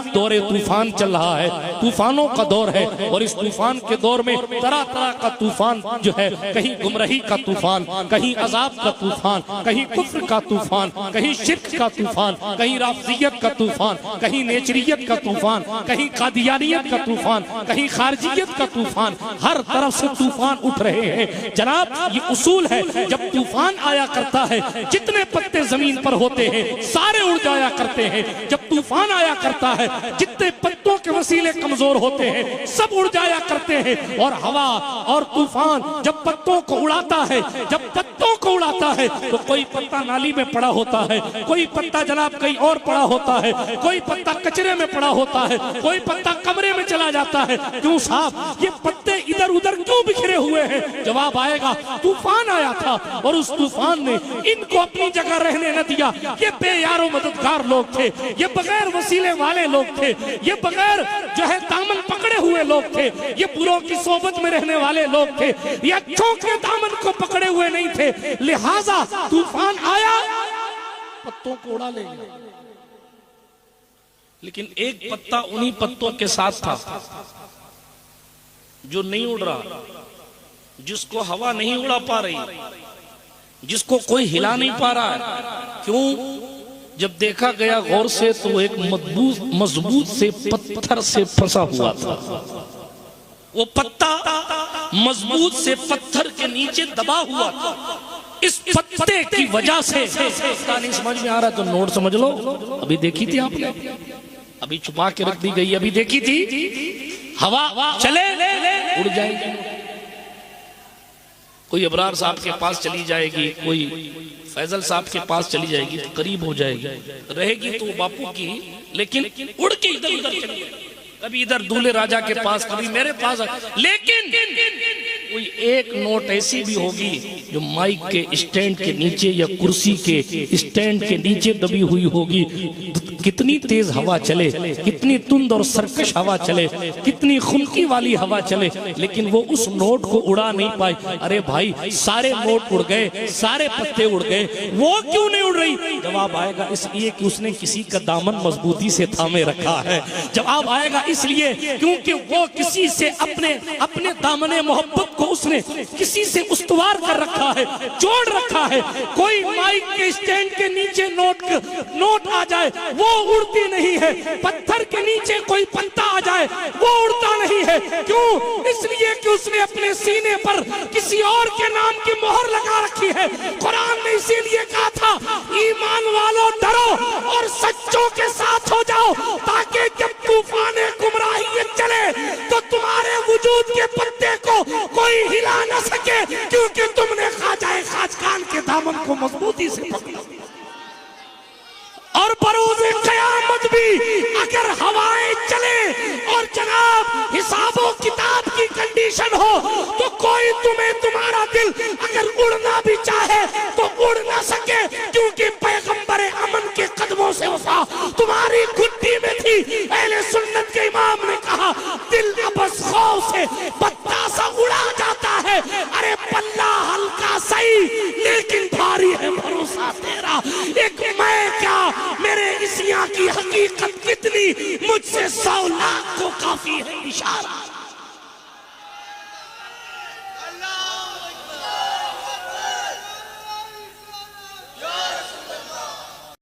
اب دور طوفان چل رہا ہے، طوفانوں کا دور ہے، اور اس طوفان کے دور میں طرح طرح کا طوفان جو ہے، کہیں گمراہی کا طوفان، کہیں عذاب کا طوفان، کہیں کفر کا طوفان، کہیں شرک کا طوفان، کہیں رافضیت کا طوفان، کہیں نیچریت کا طوفان، کہیں قادیانیت کا طوفان، کہیں خارجیت کا طوفان، ہر طرف سے طوفان اٹھ رہے ہیں۔ جناب یہ اصول ہے، جب طوفان آیا کرتا ہے جتنے پتے زمین پر ہوتے ہیں سارے اڑ جایا کرتے ہیں، جب طوفان آیا کرتا ہے جتنے پتوں کے وسیلے کمزور ہوتے ہیں سب اڑ جایا کرتے ہیں، اور ہوا اور طوفان جب پتوں کو اڑاتا ہے، جب پتوں کو اڑاتا ہے تو کوئی پتا نالی میں پڑا ہوتا ہے، کوئی پتا جناب کہیں اور پڑا ہوتا ہے، کوئی پتا کچرے میں پڑا ہوتا ہے، کوئی پتا کمرے میں چلا جاتا ہے۔ کیوں صاحب یہ پتے ادھر ادھر کیوں بکھرے ہوئے ہیں؟ جواب آئے گا طوفان آیا تھا، اور اس طوفان نے ان کو اپنی جگہ رہنے نہ دیا۔ یہ بے یار و مددگار لوگ تھے، یہ بغیر وسیلے والے لوگ تھے، یہ بغیر جو ہے دامن پکڑے ہوئے لوگ تھے، یہ بروں کی صحبت میں رہنے والے لوگ تھے، یہ اچھوں کے دامن کو پکڑے ہوئے نہیں تھے، لہٰذا طوفان آیا پتوں کو اڑا لے گا۔ لیکن ایک پتا انہی پتوں کے ساتھ تھا جو نہیں اڑ رہا، جس کو ہوا نہیں اڑا پا رہی، جس کو کوئی ہلا نہیں پا رہا ہے۔ کیوں؟ جب دیکھا گیا غور سے تو وہ ایک مضبوط سے پتھر سے پھنسا ہوا تھا، وہ پتا مضبوط سے پتھر کے نیچے دبا ہوا تھا۔ اس پتے کی وجہ سے نہیں سمجھ میں آ رہا تو نوٹ سمجھ لو، ابھی دیکھی تھی آپ نے، ابھی چھپا کے رکھ دی گئی، ابھی دیکھی تھی، ہوا چلے اڑ جائے گی، کوئی ابرار صاحب کے پاس چلی جائے گی، کوئی فیضل صاحب کے پاس چلی جائے گی، قریب ہو جائے گی، رہے گی تو باپو کی، لیکن اڑ کے ادھر ادھر چلی جائے گی، کبھی ادھر دولے راجہ کے پاس، کبھی میرے پاس، لیکن کوئی ایک نوٹ ایسی بھی ہوگی جو مائک کے اسٹینڈ کے نیچے یا کرسی کے اسٹینڈ کے نیچے دبی ہوئی ہوگی۔ کتنی تیز ہوا چلے، کتنی تند اور سرکش ہوا چلے، کتنی خنکی والی ہوا چلے، لیکن وہ اس نوٹ کو اڑا نہیں پائی۔ ارے بھائی سارے نوٹ اڑ گئے، سارے پتے اڑ گئے، وہ کیوں نہیں اڑ رہی؟ جواب آئے گا اس لیے کہ اس نے کسی کا دامن مضبوطی سے تھامے رکھا ہے۔ جواب آئے گا اس لیے کیونکہ وہ کسی سے اپنے دامن محبت کو اس نے کسی سے استوار کر رکھا ہے، جوڑ رکھا ہے۔ کوئی مائک کے اسٹینڈ کے نیچے نوٹ آ جائے وہ اڑتی نہیں ہے، پتھر کے نیچے کوئی پتا آ جائے وہ اڑتا نہیں ہے۔ کیوں؟ اس لیے کہ اس نے اپنے سینے پر کسی اور کے نام کی مہر لگا رکھی ہے۔ قرآن نے اسی لیے کہا تھا ایمان والوں ڈرو اور سچوں کے ساتھ ہو جاؤ، تاکہ جب طوفان گمراہیت چلے تو تمہارے وجود کے پتے کو کوئی ہلا نہ سکے، کیونکہ تم نے خواجہ خاجکان کے دامن کو مضبوطی سے پکڑا۔ اور بروز قیامت بھی اگر ہوائیں چلے اور جناب حساب و کتاب کی کنڈیشن ہو تو کوئی تمہارا دل اگر اڑنا بھی چاہے تو اڑ نہ سکے، کیونکہ پیغمبر امن کے قدموں سے وفا تمہاری گھٹی میں تھی۔ اہل سنت کے امام نے کہا دل ابس خوف سے پتا سا اڑا جاتا ہے، ارے پلہ ہلکا صحیح لیکن بھاری ہے بھروسہ تیرا۔ ایک میں کیا میرے اسیاں کی حقیقت کتنی، مجھ سے 100 لاکھ کو کافی ہے اشارہ۔